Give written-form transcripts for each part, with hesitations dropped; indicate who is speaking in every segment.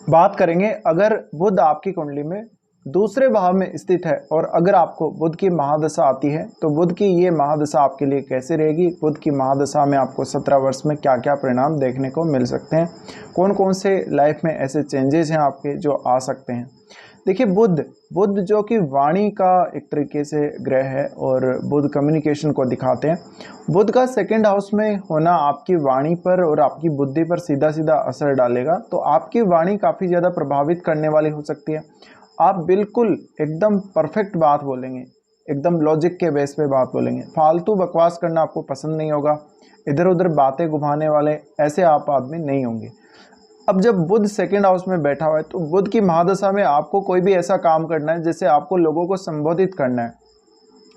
Speaker 1: बात करेंगे अगर बुध आपकी कुंडली में दूसरे भाव में स्थित है और अगर आपको बुध की महादशा आती है तो बुध की ये महादशा आपके लिए कैसे रहेगी, बुध की महादशा में आपको 17 वर्ष में क्या क्या परिणाम देखने को मिल सकते हैं, कौन कौन से लाइफ में ऐसे चेंजेस हैं आपके जो आ सकते हैं। देखिए बुध बुध जो कि वाणी का एक तरीके से ग्रह है और बुध कम्युनिकेशन को दिखाते हैं। बुध का सेकंड हाउस में होना आपकी वाणी पर और आपकी बुद्धि पर सीधा सीधा असर डालेगा, तो आपकी वाणी काफ़ी ज़्यादा प्रभावित करने वाली हो सकती है। आप बिल्कुल एकदम परफेक्ट बात बोलेंगे, एकदम लॉजिक के बेस पे बात बोलेंगे, फालतू बकवास करना आपको पसंद नहीं होगा, इधर उधर बातें घुमाने वाले ऐसे आप आदमी नहीं होंगे। अब जब बुध सेकंड हाउस में बैठा हुआ है तो बुध की महादशा में आपको कोई भी ऐसा काम करना है जैसे आपको लोगों को संबोधित करना है,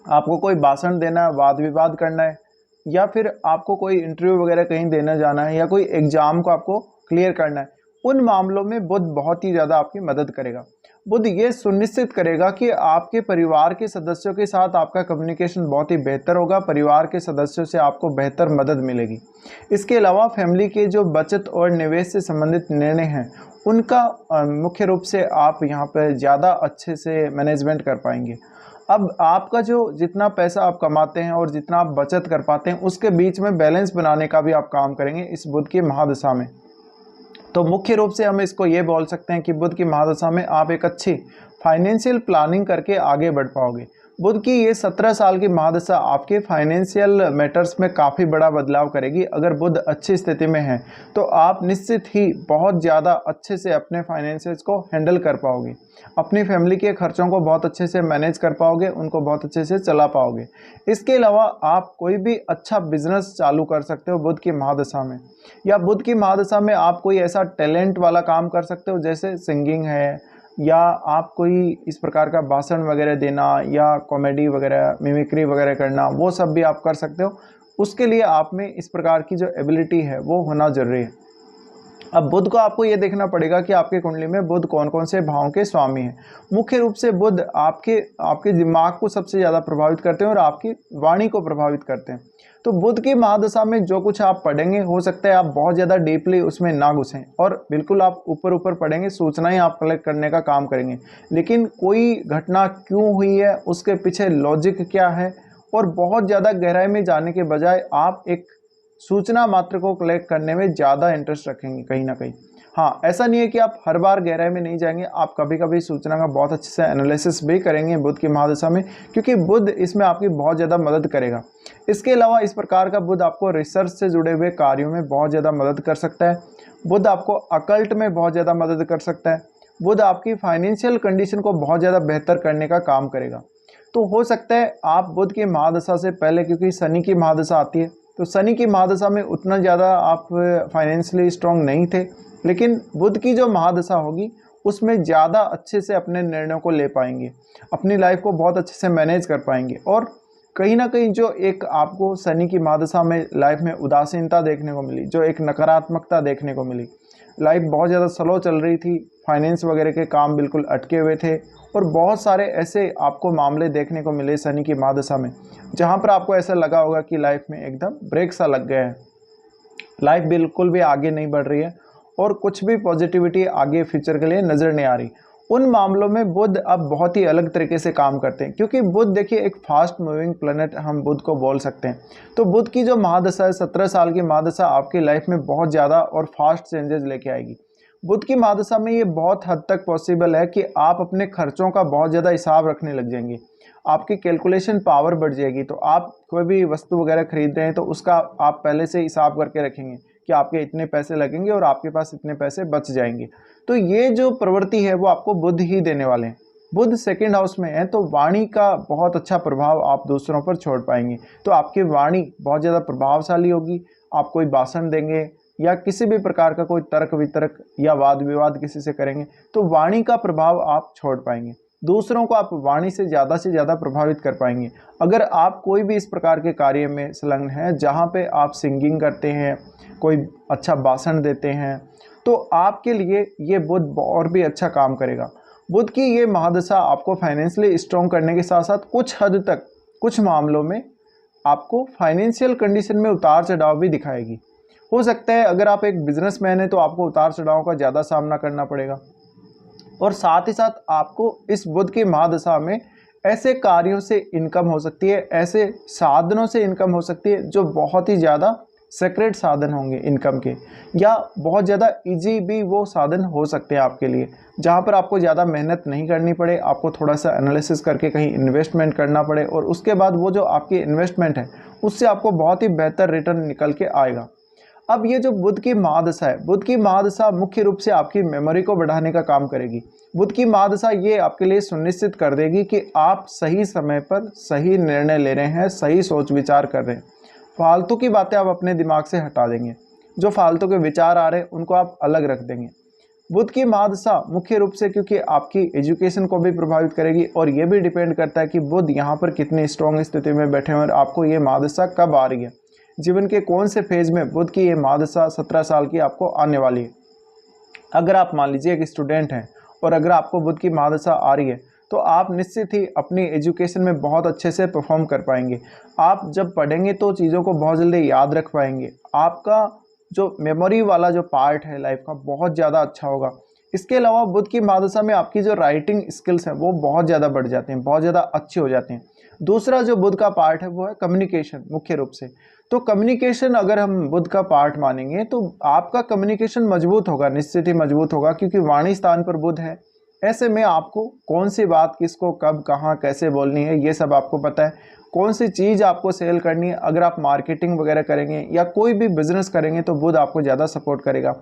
Speaker 1: आपको कोई भाषण देना है, वाद विवाद करना है, या फिर आपको कोई इंटरव्यू वगैरह कहीं देने जाना है या कोई एग्जाम को आपको क्लियर करना है, उन मामलों में बुध बहुत ही ज़्यादा आपकी मदद करेगा। बुध ये सुनिश्चित करेगा कि आपके परिवार के सदस्यों के साथ आपका कम्युनिकेशन बहुत ही बेहतर होगा, परिवार के सदस्यों से आपको बेहतर मदद मिलेगी। इसके अलावा फैमिली के जो बचत और निवेश से संबंधित निर्णय हैं उनका मुख्य रूप से आप यहाँ पर ज़्यादा अच्छे से मैनेजमेंट कर पाएंगे। अब आपका जो जितना पैसा आप कमाते हैं और जितना आप बचत कर पाते हैं उसके बीच में बैलेंस बनाने का भी आप काम करेंगे इस बुध की महादशा में। तो मुख्य रूप से हम इसको ये बोल सकते हैं कि बुध की महादशा में आप एक अच्छी फाइनेंशियल प्लानिंग करके आगे बढ़ पाओगे। बुध की ये 17 साल की महादशा आपके फाइनेंशियल मैटर्स में काफ़ी बड़ा बदलाव करेगी। अगर बुध अच्छी स्थिति में है तो आप निश्चित ही बहुत ज़्यादा अच्छे से अपने फाइनेंसेस को हैंडल कर पाओगे, अपनी फैमिली के खर्चों को बहुत अच्छे से मैनेज कर पाओगे, उनको बहुत अच्छे से चला पाओगे। इसके अलावा आप कोई भी अच्छा बिजनेस चालू कर सकते हो बुध की महादशा में, या बुध की महादशा में आप कोई ऐसा टैलेंट वाला काम कर सकते हो जैसे सिंगिंग है, या आप कोई इस प्रकार का भाषण वगैरह देना या कॉमेडी वगैरह मिमिक्री वगैरह करना, वो सब भी आप कर सकते हो। उसके लिए आप में इस प्रकार की जो एबिलिटी है वो होना जरूरी है। अब बुध को आपको ये देखना पड़ेगा कि आपकी कुंडली में बुध कौन कौन से भावों के स्वामी हैं। मुख्य रूप से बुध आपके दिमाग को सबसे ज़्यादा प्रभावित करते हैं और आपकी वाणी को प्रभावित करते हैं। तो बुध की महादशा में जो कुछ आप पढ़ेंगे हो सकता है आप बहुत ज़्यादा डीपली उसमें ना घुसें और बिल्कुल आप ऊपर ऊपर पढ़ेंगे, सूचनाएं आप कलेक्ट करने का काम करेंगे, लेकिन कोई घटना क्यों हुई है, उसके पीछे लॉजिक क्या है, और बहुत ज़्यादा गहराई में जाने के बजाय आप एक सूचना मात्र को कलेक्ट करने में ज़्यादा इंटरेस्ट रखेंगे कहीं ना कहीं। हाँ, ऐसा नहीं है कि आप हर बार गहराई में नहीं जाएंगे, आप कभी कभी सूचना का बहुत अच्छे से एनालिसिस भी करेंगे बुध की महादशा में, क्योंकि बुध इसमें आपकी बहुत ज़्यादा मदद करेगा। इसके अलावा इस प्रकार का बुध आपको रिसर्च से जुड़े हुए कार्यों में बहुत ज़्यादा मदद कर सकता है। बुध आपको अकल्ट में बहुत ज़्यादा मदद कर सकता है। बुध आपकी फाइनेंशियल कंडीशन को बहुत ज़्यादा बेहतर करने का काम करेगा। तो हो सकता है आप बुध की महादशा से पहले, क्योंकि शनि की महादशा आती है, तो शनि की महादशा में उतना ज़्यादा आप फाइनेंशियली स्ट्रांग नहीं थे, लेकिन बुध की जो महादशा होगी उसमें ज़्यादा अच्छे से अपने निर्णयों को ले पाएंगे, अपनी लाइफ को बहुत अच्छे से मैनेज कर पाएंगे। और कहीं ना कहीं जो एक आपको शनि की महादशा में लाइफ में उदासीनता देखने को मिली, जो एक नकारात्मकता देखने को मिली, लाइफ बहुत ज़्यादा स्लो चल रही थी, फाइनेंस वगैरह के काम बिल्कुल अटके हुए थे, और बहुत सारे ऐसे आपको मामले देखने को मिले शनि की महादशा में जहाँ पर आपको ऐसा लगा होगा कि लाइफ में एकदम ब्रेक सा लग गया है, लाइफ बिल्कुल भी आगे नहीं बढ़ रही है और कुछ भी पॉजिटिविटी आगे फ्यूचर के लिए नज़र नहीं आ रही। उन मामलों में बुध अब बहुत ही अलग तरीके से काम करते हैं, क्योंकि बुध देखिए एक फास्ट मूविंग प्लैनेट हम बुध को बोल सकते हैं। तो बुध की जो महादशा है 17 साल की महादशा आपकी लाइफ में बहुत ज़्यादा और फास्ट चेंजेस लेके आएगी। बुध की महादशा में ये बहुत हद तक पॉसिबल है कि आप अपने खर्चों का बहुत ज़्यादा हिसाब रखने लग जाएंगे, आपकी कैलकुलेशन पावर बढ़ जाएगी। तो आप कोई भी वस्तु वगैरह खरीद रहे हैं तो उसका आप पहले से हिसाब करके रखेंगे कि आपके इतने पैसे लगेंगे और आपके पास इतने पैसे बच जाएंगे। तो ये जो प्रवृत्ति है वो आपको बुध ही देने वाले हैं। बुध सेकंड हाउस में है तो वाणी का बहुत अच्छा प्रभाव आप दूसरों पर छोड़ पाएंगे। तो आपकी वाणी बहुत ज़्यादा प्रभावशाली होगी। आप कोई भाषण देंगे या किसी भी प्रकार का कोई तर्क वितर्क या वाद विवाद किसी से करेंगे तो वाणी का प्रभाव आप छोड़ पाएंगे, दूसरों को आप वाणी से ज़्यादा प्रभावित कर पाएंगे। अगर आप कोई भी इस प्रकार के कार्य में संलग्न हैं जहाँ पे आप सिंगिंग करते हैं, कोई अच्छा भाषण देते हैं, तो आपके लिए ये बुध और भी अच्छा काम करेगा। बुध की ये महादशा आपको फाइनेंशियली स्ट्रॉन्ग करने के साथ साथ कुछ हद तक कुछ मामलों में आपको फाइनेंशियल कंडीशन में उतार चढ़ाव भी दिखाएगी। हो सकता है अगर आप एक बिजनेसमैन हैं तो आपको उतार चढ़ाव का ज़्यादा सामना करना पड़ेगा। और साथ ही साथ आपको इस बुध की महादशा में ऐसे कार्यों से इनकम हो सकती है, ऐसे साधनों से इनकम हो सकती है जो बहुत ही ज़्यादा सेक्रेट साधन होंगे इनकम के, या बहुत ज़्यादा इजी भी वो साधन हो सकते हैं आपके लिए, जहाँ पर आपको ज़्यादा मेहनत नहीं करनी पड़े, आपको थोड़ा सा एनालिसिस करके कहीं इन्वेस्टमेंट करना पड़े और उसके बाद वो जो आपकी इन्वेस्टमेंट है उससे आपको बहुत ही बेहतर रिटर्न निकल के आएगा। अब ये जो बुध की महादशा है, बुध की महादशा मुख्य रूप से आपकी मेमोरी को बढ़ाने का काम करेगी। बुध की महादशा ये आपके लिए सुनिश्चित कर देगी कि आप सही समय पर सही निर्णय ले रहे हैं, सही सोच विचार कर रहे हैं। फालतू की बातें आप अपने दिमाग से हटा देंगे, जो फालतू के विचार आ रहे हैं उनको आप अलग रख देंगे। बुध की महादशा मुख्य रूप से क्योंकि आपकी एजुकेशन को भी प्रभावित करेगी और ये भी डिपेंड करता है कि बुध यहाँ पर कितनी स्ट्रॉन्ग स्थिति में बैठे हैं और आपको ये महादशा कब आ रही है, जीवन के कौन से फेज में बुध की ये महादशा 17 साल की आपको आने वाली है। अगर आप मान लीजिए एक स्टूडेंट हैं और अगर आपको बुध की महादशा आ रही है तो आप निश्चित ही अपनी एजुकेशन में बहुत अच्छे से परफॉर्म कर पाएंगे। आप जब पढ़ेंगे तो चीज़ों को बहुत जल्दी याद रख पाएंगे। आपका जो मेमोरी वाला जो पार्ट है लाइफ का बहुत ज़्यादा अच्छा होगा। इसके अलावा बुध की महादशा में आपकी जो राइटिंग स्किल्स हैं वो बहुत ज़्यादा बढ़ जाते हैं, बहुत ज़्यादा अच्छे हो जाते हैं। दूसरा जो बुध का पार्ट है वो है कम्युनिकेशन मुख्य रूप से। तो कम्युनिकेशन अगर हम बुध का पार्ट मानेंगे तो आपका कम्युनिकेशन मजबूत होगा, निश्चित ही मजबूत होगा, क्योंकि वाणी स्थान पर बुध है। ऐसे में आपको कौन सी बात किसको कब कहाँ कैसे बोलनी है ये सब आपको पता है। कौन सी चीज़ आपको सेल करनी है, अगर आप मार्केटिंग वगैरह करेंगे या कोई भी बिजनेस करेंगे तो बुध आपको ज़्यादा सपोर्ट करेगा।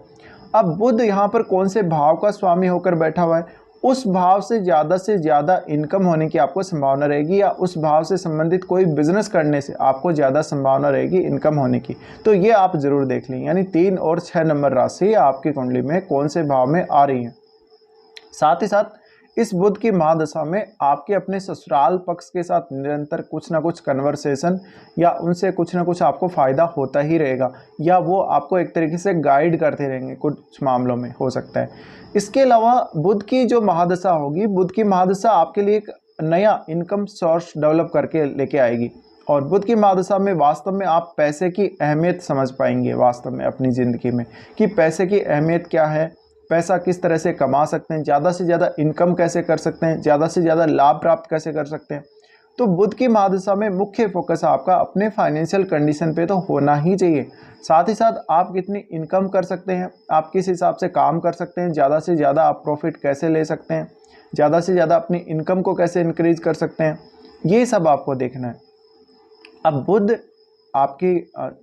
Speaker 1: अब बुध यहाँ पर कौन से भाव का स्वामी होकर बैठा हुआ है, उस भाव से ज़्यादा इनकम होने की आपको संभावना रहेगी, या उस भाव से संबंधित कोई बिजनेस करने से आपको ज़्यादा संभावना रहेगी इनकम होने की। तो ये आप ज़रूर देख लें, यानी 3 और 6 नंबर राशि आपकी कुंडली में कौन से भाव में आ रही है। साथ ही साथ इस बुध की महादशा में आपके अपने ससुराल पक्ष के साथ निरंतर कुछ ना कुछ कन्वर्सेशन या उनसे कुछ ना कुछ आपको फ़ायदा होता ही रहेगा, या वो आपको एक तरीके से गाइड करते रहेंगे कुछ मामलों में, हो सकता है। इसके अलावा बुध की जो महादशा होगी, बुध की महादशा आपके लिए एक नया इनकम सोर्स डेवलप करके लेके आएगी। और बुध की महादशा में वास्तव में आप पैसे की अहमियत समझ पाएंगे वास्तव में अपनी ज़िंदगी में, कि पैसे की अहमियत क्या है, पैसा किस तरह से कमा सकते हैं, ज़्यादा से ज़्यादा इनकम कैसे कर सकते हैं, ज़्यादा से ज़्यादा लाभ प्राप्त कैसे कर सकते हैं। तो बुध की महादशा में मुख्य फोकस आपका अपने फाइनेंशियल कंडीशन पे तो होना ही चाहिए। साथ ही साथ आप कितनी इनकम कर सकते हैं, आप किस हिसाब से काम कर सकते हैं, ज़्यादा से ज़्यादा आप प्रॉफिट कैसे ले सकते हैं, ज़्यादा से ज़्यादा अपनी इनकम को कैसे इंक्रीज कर सकते हैं, ये सब आपको देखना है। अब बुध आपकी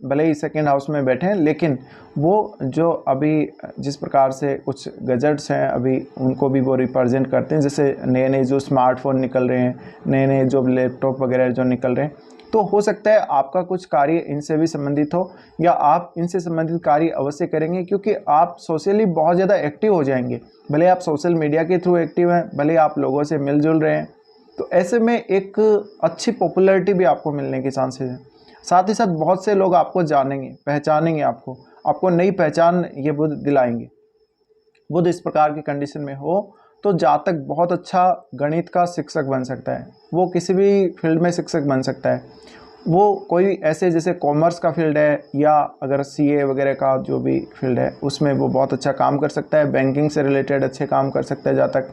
Speaker 1: भले ही सेकेंड हाउस में बैठे हैं, लेकिन वो जो अभी जिस प्रकार से कुछ गैजेट्स हैं अभी उनको भी वो रिप्रेजेंट करते हैं, जैसे नए नए जो स्मार्टफोन निकल रहे हैं, नए नए जो लैपटॉप वगैरह जो निकल रहे हैं, तो हो सकता है आपका कुछ कार्य इनसे भी संबंधित हो, या आप इनसे संबंधित कार्य अवश्य करेंगे, क्योंकि आप सोशली बहुत ज़्यादा एक्टिव हो जाएंगे। भले आप सोशल मीडिया के थ्रू एक्टिव हैं, भले आप लोगों से मिलजुल रहे हैं, तो ऐसे में एक अच्छी पॉपुलैरिटी भी आपको मिलने के चांसेस हैं। साथ ही साथ बहुत से लोग आपको जानेंगे, पहचानेंगे, आपको नई पहचान ये बुध दिलाएंगे। बुध इस प्रकार की कंडीशन में हो तो जातक बहुत अच्छा गणित का शिक्षक बन सकता है, वो किसी भी फील्ड में शिक्षक बन सकता है। वो कोई ऐसे जैसे कॉमर्स का फील्ड है या अगर सीए वगैरह का जो भी फील्ड है उसमें वो बहुत अच्छा काम कर सकता है, बैंकिंग से रिलेटेड अच्छे काम कर सकता है जातक।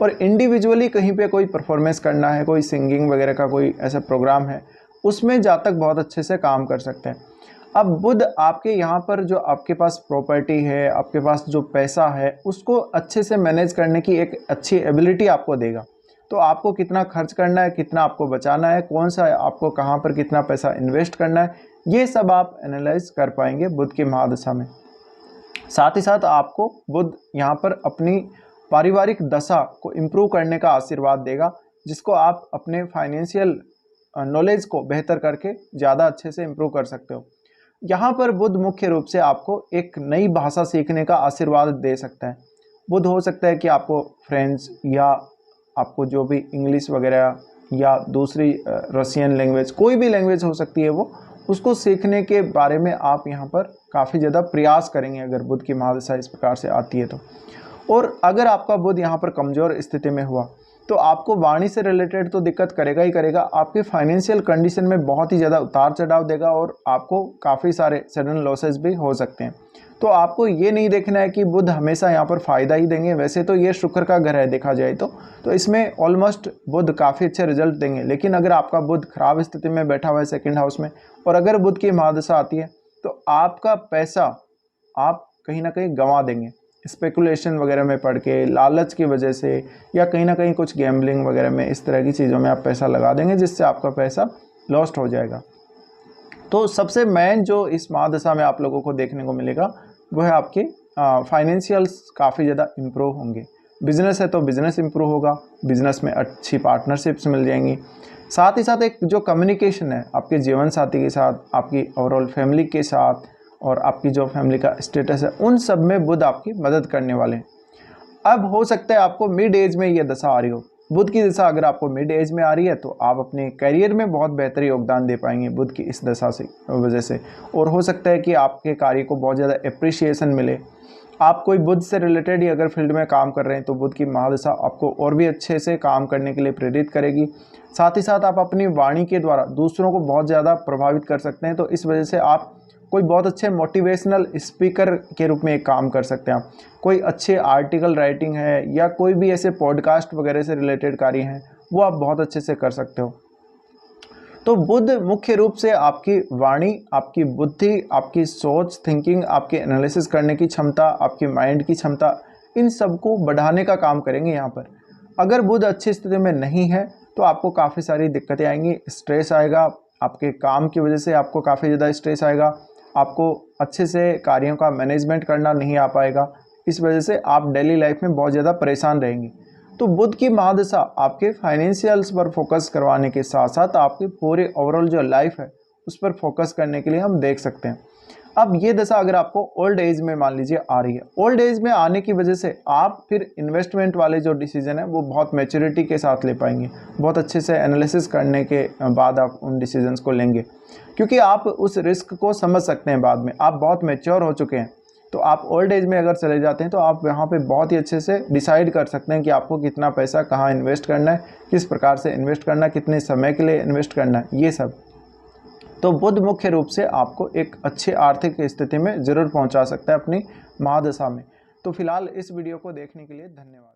Speaker 1: और इंडिविजुअली कहीं पे कोई परफॉर्मेंस करना है, कोई सिंगिंग वगैरह का कोई ऐसा प्रोग्राम है, उसमें जातक बहुत अच्छे से काम कर सकते हैं। अब बुध आपके यहाँ पर जो आपके पास प्रॉपर्टी है, आपके पास जो पैसा है, उसको अच्छे से मैनेज करने की एक अच्छी एबिलिटी आपको देगा। तो आपको कितना खर्च करना है, कितना आपको बचाना है, कौन सा आपको कहाँ पर कितना पैसा इन्वेस्ट करना है, ये सब आप एनालाइज कर पाएंगे बुध की महादशा में। साथ ही साथ आपको बुध यहाँ पर अपनी पारिवारिक दशा को इम्प्रूव करने का आशीर्वाद देगा, जिसको आप अपने फाइनेंशियल नॉलेज को बेहतर करके ज़्यादा अच्छे से इम्प्रूव कर सकते हो। यहाँ पर बुध मुख्य रूप से आपको एक नई भाषा सीखने का आशीर्वाद दे सकता है। बुध हो सकता है कि आपको फ्रेंच या आपको जो भी इंग्लिश वगैरह या दूसरी रशियन लैंग्वेज, कोई भी लैंग्वेज हो सकती है, वो उसको सीखने के बारे में आप यहाँ पर काफ़ी ज़्यादा प्रयास करेंगे अगर बुध की महादशा इस प्रकार से आती है तो। और अगर आपका बुध यहाँ पर कमज़ोर स्थिति में हुआ तो आपको वाणी से रिलेटेड तो दिक्कत करेगा ही करेगा, आपके फाइनेंशियल कंडीशन में बहुत ही ज़्यादा उतार चढ़ाव देगा और आपको काफ़ी सारे सडन लॉसेस भी हो सकते हैं। तो आपको ये नहीं देखना है कि बुध हमेशा यहाँ पर फ़ायदा ही देंगे। वैसे तो ये शुक्र का घर है देखा जाए तो इसमें ऑलमोस्ट बुध काफ़ी अच्छे रिजल्ट देंगे। लेकिन अगर आपका बुध खराब स्थिति में बैठा हुआ है सेकंड हाउस में, और अगर बुध की महादशा आती है तो आपका पैसा आप कहीं ना कहीं गंवा देंगे, स्पेकुलेशन वगैरह में पड़ के, लालच की वजह से, या कहीं ना कहीं कुछ गैम्बलिंग वगैरह में, इस तरह की चीज़ों में आप पैसा लगा देंगे जिससे आपका पैसा लॉस्ट हो जाएगा। तो सबसे मेन जो इस महादशा में आप लोगों को देखने को मिलेगा वो है आपके फाइनेंशियल्स काफ़ी ज़्यादा इम्प्रूव होंगे। बिजनेस है तो बिजनेस इम्प्रूव होगा, बिजनेस में अच्छी पार्टनरशिप्स मिल जाएंगी। साथ ही साथ एक जो कम्युनिकेशन है आपके जीवन साथी के साथ, आपकी ओवरऑल फैमिली के साथ, और आपकी जो फैमिली का स्टेटस है, उन सब में बुध आपकी मदद करने वाले हैं। अब हो सकता है आपको मिड एज में ये दशा आ रही हो। बुध की दशा अगर आपको मिड एज में आ रही है तो आप अपने करियर में बहुत बेहतर योगदान दे पाएंगे बुध की इस दशा से वजह से, और हो सकता है कि आपके कार्य को बहुत ज़्यादा एप्रिशिएशन मिले। आप कोई बुध से रिलेटेड ही अगर फील्ड में काम कर रहे हैं तो बुध की महादशा आपको और भी अच्छे से काम करने के लिए प्रेरित करेगी। साथ ही साथ आप अपनी वाणी के द्वारा दूसरों को बहुत ज़्यादा प्रभावित कर सकते हैं, तो इस वजह से आप कोई बहुत अच्छे मोटिवेशनल स्पीकर के रूप में एक काम कर सकते हैं। आप कोई अच्छे आर्टिकल राइटिंग है या कोई भी ऐसे पॉडकास्ट वगैरह से रिलेटेड कार्य हैं वो आप बहुत अच्छे से कर सकते हो। तो बुध मुख्य रूप से आपकी वाणी, आपकी बुद्धि, आपकी सोच, थिंकिंग, आपकी एनालिसिस करने की क्षमता, आपकी माइंड की क्षमता, इन सब को बढ़ाने का काम करेंगे यहाँ पर। अगर बुध अच्छी स्थिति में नहीं है तो आपको काफ़ी सारी दिक्कतें आएंगी, स्ट्रेस आएगा, आपके काम की वजह से आपको काफ़ी ज़्यादा स्ट्रेस आएगा, आपको अच्छे से कार्यों का मैनेजमेंट करना नहीं आ पाएगा। इस वजह से आप डेली लाइफ में बहुत ज़्यादा परेशान रहेंगे। तो बुध की महादशा आपके फाइनेंशियल्स पर फोकस करवाने के साथ साथ आपकी पूरे ओवरऑल जो लाइफ है उस पर फोकस करने के लिए हम देख सकते हैं। अब ये दशा अगर आपको ओल्ड एज में मान लीजिए आ रही है, ओल्ड एज में आने की वजह से आप फिर इन्वेस्टमेंट वाले जो डिसीजन है वो बहुत मैच्योरिटी के साथ ले पाएंगे, बहुत अच्छे से एनालिसिस करने के बाद आप उन डिसीजंस को लेंगे, क्योंकि आप उस रिस्क को समझ सकते हैं बाद में, आप बहुत मैच्योर हो चुके हैं। तो आप ओल्ड एज में अगर चले जाते हैं तो आप यहाँ पे बहुत ही अच्छे से डिसाइड कर सकते हैं कि आपको कितना पैसा कहाँ इन्वेस्ट करना है, किस प्रकार से इन्वेस्ट करना है, कितने समय के लिए इन्वेस्ट करना है, ये सब। तो बुध मुख्य रूप से आपको एक अच्छी आर्थिक स्थिति में ज़रूर पहुंचा सकता है अपनी महादशा में। तो फिलहाल इस वीडियो को देखने के लिए धन्यवाद।